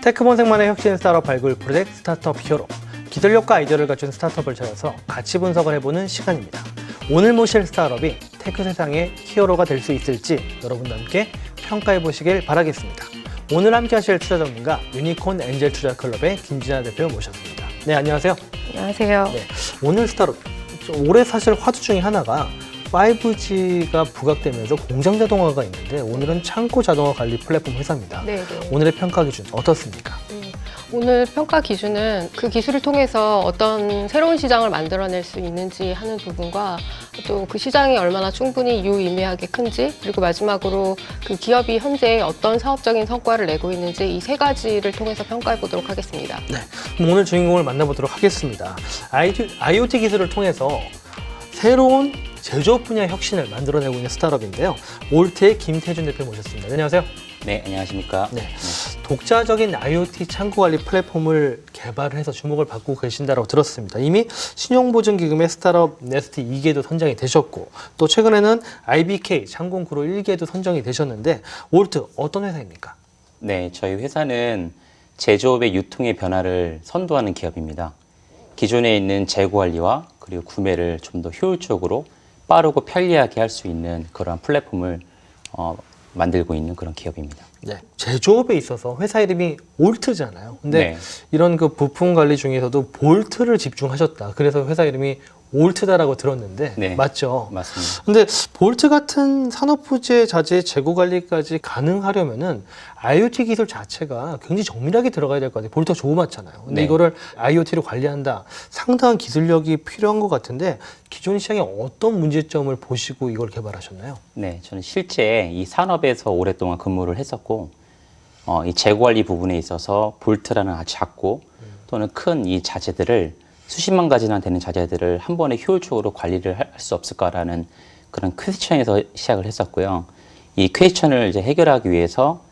테크본색만의 혁신 스타트업 발굴 프로젝트 스타트업 히어로. 기술력과 아이디어를 갖춘 스타트업을 찾아서 가치 분석을 해보는 시간입니다. 오늘 모실 스타트업이 테크 세상의 히어로가 될 수 있을지 여러분과 함께 평가해 보시길 바라겠습니다. 오늘 함께 하실 투자 전문가 유니콘 엔젤 투자 클럽의 김진아 대표 모셨습니다. 네, 안녕하세요. 안녕하세요. 네, 오늘 스타트업 올해 사실 화두 중에 하나가 5G가 부각되면서 공장 자동화가 있는데 오늘은 창고 자동화 관리 플랫폼 회사입니다. 네네. 오늘의 평가 기준 어떻습니까? 오늘 평가 기준은 그 기술을 통해서 어떤 새로운 시장을 만들어낼 수 있는지 하는 부분과 또 그 시장이 얼마나 충분히 유의미하게 큰지, 그리고 마지막으로 그 기업이 현재 어떤 사업적인 성과를 내고 있는지 이 세 가지를 통해서 평가해 보도록 하겠습니다. 네, 그럼 오늘 주인공을 만나보도록 하겠습니다. IoT 기술을 통해서 새로운 제조업 분야 혁신을 만들어내고 있는 스타트업인데요. 올트의 김태준 대표 모셨습니다. 안녕하세요. 네, 안녕하십니까. 네, 독자적인 IoT 창고 관리 플랫폼을 개발해서 주목을 받고 계신다고 들었습니다. 이미 신용보증기금의 스타트업 네스트 2개도 선정이 되셨고 또 최근에는 IBK 창공그룹 1개도 선정이 되셨는데 올트 어떤 회사입니까? 네, 저희 회사는 제조업의 유통의 변화를 선도하는 기업입니다. 기존에 있는 재고 관리와 그리고 구매를 좀 더 효율적으로 빠르고 편리하게 할 수 있는 그런 플랫폼을 만들고 있는 그런 기업입니다. 네, 제조업에 있어서 회사 이름이 올트잖아요. 근데 네. 이런 그 부품 관리 중에서도 볼트를 집중하셨다. 그래서 회사 이름이 올트다라고 들었는데 네. 맞죠? 맞습니다. 근데 볼트 같은 산업부재 자재 재고 관리까지 가능하려면은 IoT 기술 자체가 굉장히 정밀하게 들어가야 될 것 같아요. 볼트가 조그맣잖아요. 근데 네. 이거를 IoT로 관리한다. 상당한 기술력이 필요한 것 같은데 기존 시장에 어떤 문제점을 보시고 이걸 개발하셨나요? 네, 저는 실제 이 산업에서 오랫동안 근무를 했었고, 이 재고 관리 부분에 있어서 볼트라는 아주 작고 또는 큰 이 자재들을 수십만 가지나 되는 자재들을 한 번에 효율적으로 관리를 할 수 없을까라는 그런 퀘스천에서 시작을 했었고요. 이 퀘스천을 이제 해결하기 위해서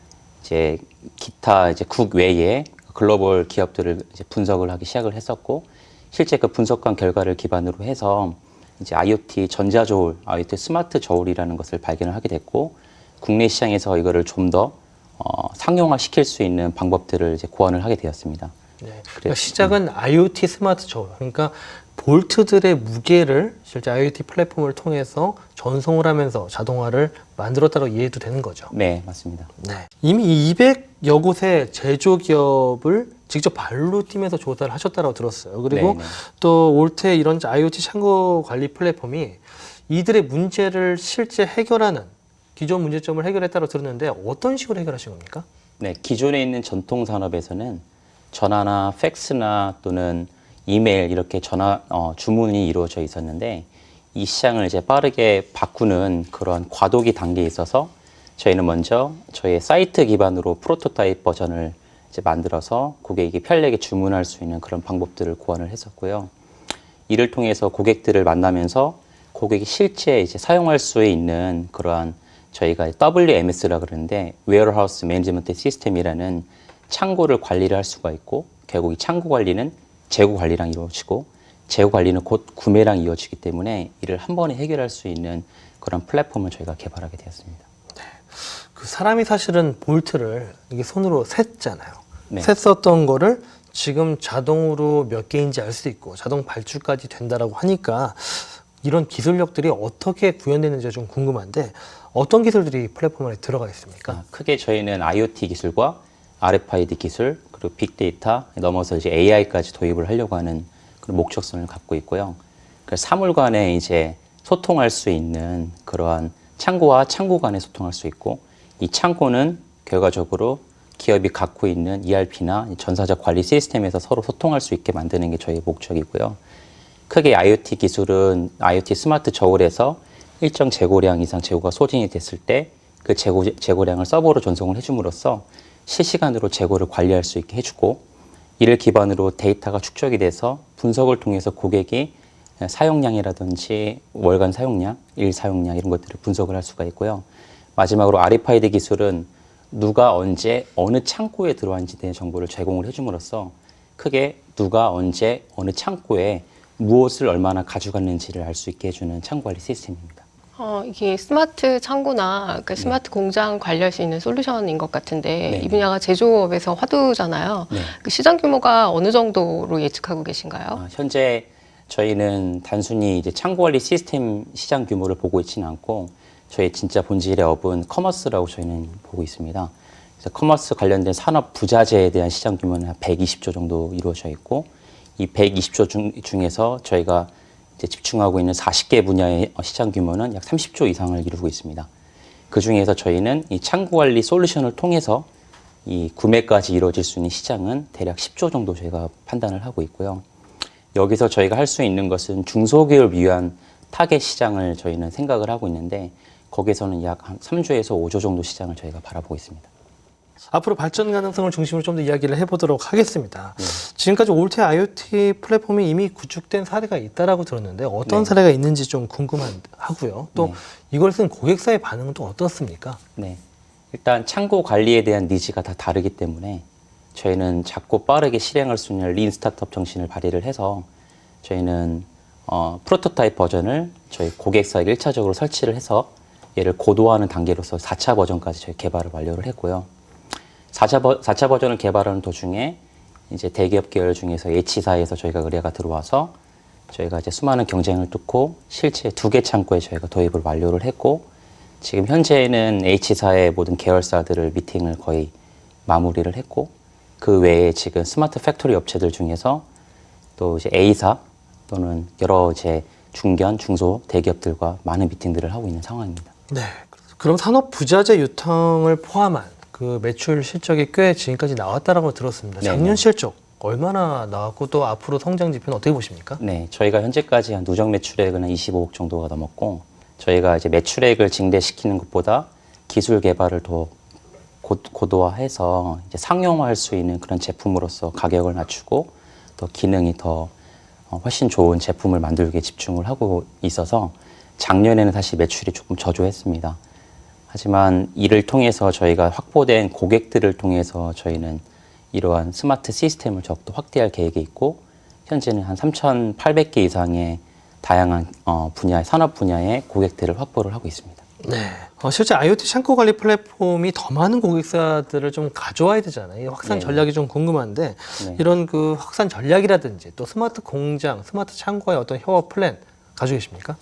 이제 기타 이제 국외의 글로벌 기업들을 이제 분석을 하기 시작을 했었고, 실제 그 분석한 결과를 기반으로 해서 이제 IoT 전자저울, IoT 스마트 저울이라는 것을 발견을 하게 됐고, 국내 시장에서 이거를 좀 더 상용화 시킬 수 있는 방법들을 이제 고안을 하게 되었습니다. 네, 그러니까 시작은 IoT 스마트 저울, 그러니까 볼트들의 무게를 실제 IoT 플랫폼을 통해서 전송을 하면서 자동화를 만들었다고 이해해도 되는 거죠. 네, 맞습니다. 네, 이미 200여 곳의 제조기업을 직접 발로 뛰면서 조사를 하셨다고 들었어요. 그리고 네네. 또 올트의 이런 IoT 창고 관리 플랫폼이 이들의 문제를 실제 해결하는 기존 문제점을 해결했다고 들었는데 어떤 식으로 해결하신 겁니까? 네, 기존에 있는 전통 산업에서는 전화나 팩스나 또는 이메일 이렇게 주문이 이루어져 있었는데, 이 시장을 이제 빠르게 바꾸는 그런 과도기 단계에 있어서 저희는 먼저 저희의 사이트 기반으로 프로토타입 버전을 이제 만들어서 고객이 편리하게 주문할 수 있는 그런 방법들을 고안을 했었고요. 이를 통해서 고객들을 만나면서 고객이 실제 이제 사용할 수 있는 그러한 저희가 WMS라 그러는데 Warehouse Management System이라는 창고를 관리를 할 수가 있고, 결국 이 창고 관리는 재고 관리랑 이루어지고 재고 관리는 곧 구매랑 이어지기 때문에 이를 한 번에 해결할 수 있는 그런 플랫폼을 저희가 개발하게 되었습니다. 그 사람이 사실은 볼트를 이게 손으로 셌잖아요. 네. 셌었던 거를 지금 자동으로 몇 개인지 알 수 있고 자동 발주까지 된다라고 하니까 이런 기술력들이 어떻게 구현되는지가 좀 궁금한데 어떤 기술들이 플랫폼 안에 들어가 있습니까? 크게 저희는 IoT 기술과 RFID 기술, 그리고 빅데이터 넘어서 이제 AI까지 도입을 하려고 하는 그런 목적성을 갖고 있고요. 그래서 사물 간에 이제 소통할 수 있는 그러한 창고와 창고 간에 소통할 수 있고, 이 창고는 결과적으로 기업이 갖고 있는 ERP나 전사적 관리 시스템에서 서로 소통할 수 있게 만드는 게 저희의 목적이고요. 크게 IoT 기술은 IoT 스마트 저울에서 일정 재고량 이상 재고가 소진이 됐을 때 그 재고량을 서버로 전송을 해줌으로써 실시간으로 재고를 관리할 수 있게 해주고, 이를 기반으로 데이터가 축적이 돼서 분석을 통해서 고객이 사용량이라든지 월간 사용량, 일 사용량 이런 것들을 분석을 할 수가 있고요. 마지막으로 RFID 기술은 누가 언제 어느 창고에 들어왔는지에 대한 정보를 제공을 해줌으로써 크게 누가 언제 어느 창고에 무엇을 얼마나 가져갔는지를 알 수 있게 해주는 창고 관리 시스템입니다. 이게 스마트 창고나 그러니까 스마트 공장 관리할 수 있는 솔루션인 것 같은데 네. 이 분야가 제조업에서 화두잖아요. 네. 그 시장 규모가 어느 정도로 예측하고 계신가요? 현재 저희는 단순히 이제 창고 관리 시스템 시장 규모를 보고 있지는 않고 저희 진짜 본질의 업은 커머스라고 저희는 보고 있습니다. 그래서 커머스 관련된 산업 부자재에 대한 시장 규모는 한 120조 정도 이루어져 있고 이 120조 중에서 저희가 이제 집중하고 있는 40개 분야의 시장 규모는 약 30조 이상을 이루고 있습니다. 그 중에서 저희는 이 창고 관리 솔루션을 통해서 이 구매까지 이루어질 수 있는 시장은 대략 10조 정도 저희가 판단을 하고 있고요. 여기서 저희가 할 수 있는 것은 중소기업을 위한 타겟 시장을 저희는 생각을 하고 있는데 거기에서는 약 한 3조에서 5조 정도 시장을 저희가 바라보고 있습니다. 앞으로 발전 가능성을 중심으로 좀 더 이야기를 해보도록 하겠습니다. 지금까지 올테 IoT 플랫폼이 이미 구축된 사례가 있다라고 들었는데 어떤 네. 사례가 있는지 좀 궁금하고요. 또 네. 이걸 쓴 고객사의 반응은 또 어떻습니까? 네. 일단 창고 관리에 대한 니즈가 다 다르기 때문에 저희는 작고 빠르게 실행할 수 있는 린 스타트업 정신을 발휘를 해서 저희는 프로토타입 버전을 저희 고객사에게 1차적으로 설치를 해서 얘를 고도화하는 단계로서 4차 버전까지 저희 개발을 완료를 했고요. 4차 버전을 개발하는 도중에 이제 대기업 계열 중에서 H사에서 저희가 의뢰가 들어와서 저희가 이제 수많은 경쟁을 뚫고 실제 2개 창고에 저희가 도입을 완료를 했고 지금 현재는 H사의 모든 계열사들을 미팅을 거의 마무리를 했고 그 외에 지금 스마트 팩토리 업체들 중에서 또 이제 A사 또는 여러 이제 중견, 중소 대기업들과 많은 미팅들을 하고 있는 상황입니다. 네. 그럼 산업 부자재 유통을 포함한 그 매출 실적이 꽤 지금까지 나왔다라고 들었습니다. 작년 네네. 실적 얼마나 나왔고 또 앞으로 성장 지표는 어떻게 보십니까? 네, 저희가 현재까지 한 누적 매출액은 한 25억 정도가 넘었고 저희가 이제 매출액을 증대시키는 것보다 기술 개발을 더 고도화해서 이제 상용화할 수 있는 그런 제품으로서 가격을 낮추고 또 기능이 더 훨씬 좋은 제품을 만들기에 집중을 하고 있어서 작년에는 사실 매출이 조금 저조했습니다. 하지만 이를 통해서 저희가 확보된 고객들을 통해서 저희는 이러한 스마트 시스템을 더욱더 확대할 계획이 있고 현재는 한 3,800개 이상의 다양한 분야의 산업 분야의 고객들을 확보를 하고 있습니다. 네. 실제 IoT 창고 관리 플랫폼이 더 많은 고객사들을 좀 가져와야 되잖아요. 이 확산 네. 전략이 좀 궁금한데 네. 이런 그 확산 전략이라든지 또 스마트 공장, 스마트 창고의 어떤 협업 플랜 가지고 계십니까?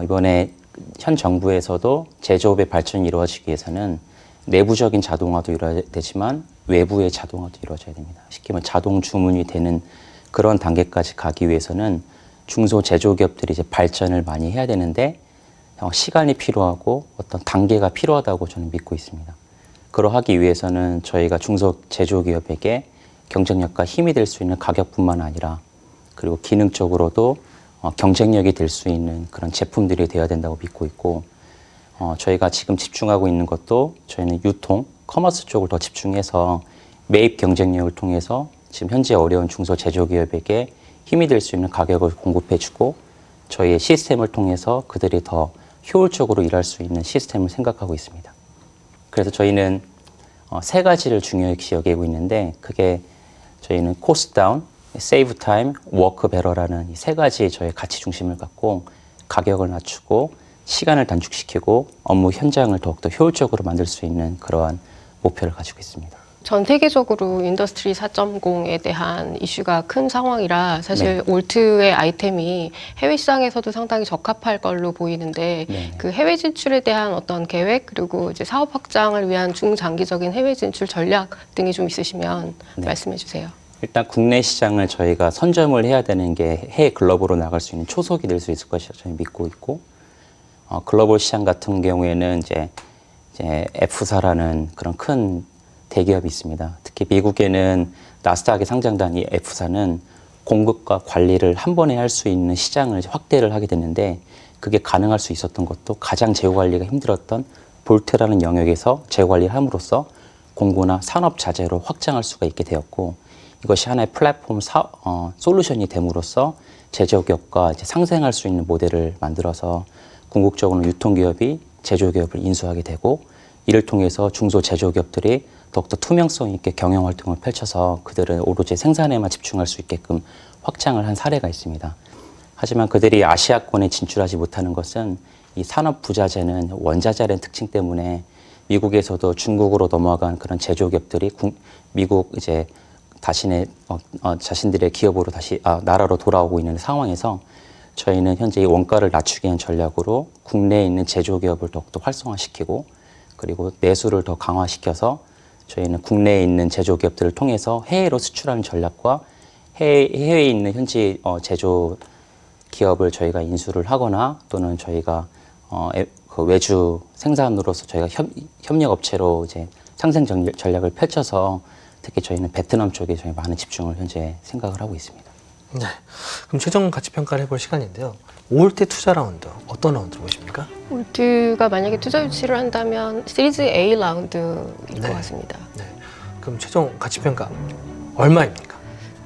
이번에 현 정부에서도 제조업의 발전이 이루어지기 위해서는 내부적인 자동화도 이루어야 되지만 외부의 자동화도 이루어져야 됩니다. 쉽게 말해 자동 주문이 되는 그런 단계까지 가기 위해서는 중소 제조기업들이 이제 발전을 많이 해야 되는데 시간이 필요하고 어떤 단계가 필요하다고 저는 믿고 있습니다. 그러하기 위해서는 저희가 중소 제조기업에게 경쟁력과 힘이 될 수 있는 가격뿐만 아니라 그리고 기능적으로도 경쟁력이 될 수 있는 그런 제품들이 되어야 된다고 믿고 있고 저희가 지금 집중하고 있는 것도 저희는 유통, 커머스 쪽을 더 집중해서 매입 경쟁력을 통해서 지금 현재 어려운 중소 제조기업에게 힘이 될 수 있는 가격을 공급해주고 저희의 시스템을 통해서 그들이 더 효율적으로 일할 수 있는 시스템을 생각하고 있습니다. 그래서 저희는 세 가지를 중요시 여기고 있는데 그게 저희는 코스트 다운, 세이브 타임, 워크 베러라는 이 세 가지 저희 가치 중심을 갖고 가격을 낮추고 시간을 단축시키고 업무 현장을 더욱더 효율적으로 만들 수 있는 그러한 목표를 가지고 있습니다. 전 세계적으로 인더스트리 4.0에 대한 이슈가 큰 상황이라 사실 올트의 아이템이 해외 시장에서도 상당히 적합할 걸로 보이는데 네네. 그 해외 진출에 대한 어떤 계획 그리고 이제 사업 확장을 위한 중장기적인 해외 진출 전략 등이 좀 있으시면 네. 말씀해 주세요. 일단 국내 시장을 저희가 선점을 해야 되는 게 해외 글로벌로 나갈 수 있는 초석이 될 수 있을 것이라 저희 믿고 있고 글로벌 시장 같은 경우에는 이제 F사라는 그런 큰 대기업이 있습니다. 특히 미국에는 나스닥에 상장된 이 F사는 공급과 관리를 한 번에 할 수 있는 시장을 확대를 하게 됐는데 그게 가능할 수 있었던 것도 가장 제고 관리가 힘들었던 볼트라는 영역에서 제고 관리를 함으로써 공구나 산업 자재로 확장할 수가 있게 되었고 이것이 하나의 플랫폼 솔루션이 됨으로써 제조기업과 이제 상생할 수 있는 모델을 만들어서 궁극적으로는 유통기업이 제조기업을 인수하게 되고 이를 통해서 중소 제조기업들이 더욱더 투명성 있게 경영활동을 펼쳐서 그들은 오로지 생산에만 집중할 수 있게끔 확장을 한 사례가 있습니다. 하지만 그들이 아시아권에 진출하지 못하는 것은 이 산업 부자재는 원자재라는 특징 때문에 미국에서도 중국으로 넘어간 그런 제조기업들이 미국 이제 자신들의 기업으로 다시 나라로 돌아오고 있는 상황에서 저희는 현재 이 원가를 낮추기 위한 전략으로 국내에 있는 제조기업을 더욱더 활성화시키고 그리고 내수를 더 강화시켜서 저희는 국내에 있는 제조기업들을 통해서 해외로 수출하는 전략과 해외에 있는 현지 제조 기업을 저희가 인수를 하거나 또는 저희가 그 외주 생산으로서 저희가 협력 업체로 이제 상생 전략을 펼쳐서 특히 저희는 베트남 쪽에 저희 많은 집중을 현재 생각을 하고 있습니다. 네. 그럼 최종 가치 평가를 해볼 시간인데요. 5월대 투자 라운드 어떤 라운드로 보십니까? 올드가 만약에 투자 유치를 한다면 시리즈 A 라운드일 네. 것 같습니다. 네. 그럼 최종 가치 평가 얼마입니까?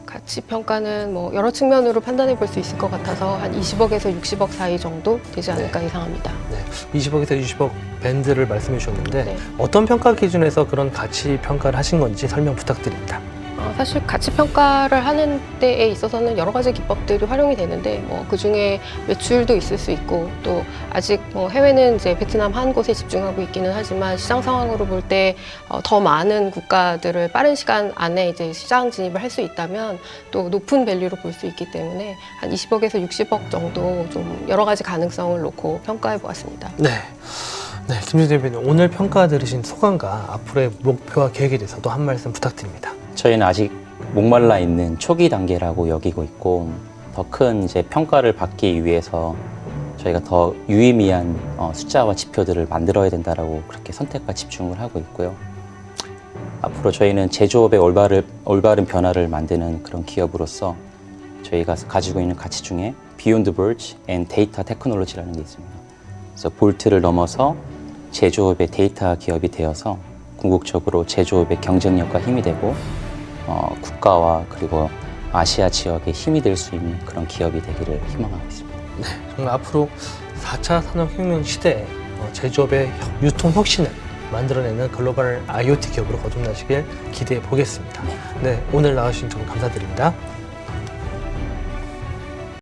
가치 평가는 뭐 여러 측면으로 판단해 볼 수 있을 것 같아서 한 20억에서 60억 사이 정도 되지 않을까 예상합니다. 네. 20억에서 60억 밴드를 말씀해 주셨는데 네. 어떤 평가 기준에서 그런 가치 평가를 하신 건지 설명 부탁드립니다. 사실 가치 평가를 하는 데에 있어서는 여러 가지 기법들이 활용이 되는데 그 중에 매출도 있을 수 있고 또 아직 해외는 이제 베트남 한 곳에 집중하고 있기는 하지만 시장 상황으로 볼 때 더 많은 국가들을 빠른 시간 안에 이제 시장 진입을 할 수 있다면 또 높은 밸류로 볼 수 있기 때문에 한 20억에서 60억 정도 좀 여러 가지 가능성을 놓고 평가해 보았습니다. 네. 네, 김준희 대표님 오늘 평가 들으신 소감과 앞으로의 목표와 계획에 대해서도 한 말씀 부탁드립니다. 저희는 아직 목말라 있는 초기 단계라고 여기고 있고 더 큰 이제 평가를 받기 위해서 저희가 더 유의미한 숫자와 지표들을 만들어야 된다라고 그렇게 선택과 집중을 하고 있고요. 앞으로 저희는 제조업의 올바른 변화를 만드는 그런 기업으로서 저희가 가지고 있는 가치 중에 Beyond Verge and Data Technology라는 게 있습니다. 그래서 볼트를 넘어서 제조업의 데이터 기업이 되어서 궁극적으로 제조업의 경쟁력과 힘이 되고 국가와 그리고 아시아 지역에 힘이 될 수 있는 그런 기업이 되기를 희망하고 있습니다. 네, 정말 앞으로 4차 산업혁명 시대에 제조업의 유통 혁신을 만들어내는 글로벌 IoT 기업으로 거듭나시길 기대해 보겠습니다. 네, 오늘 나와주신 정말 감사드립니다.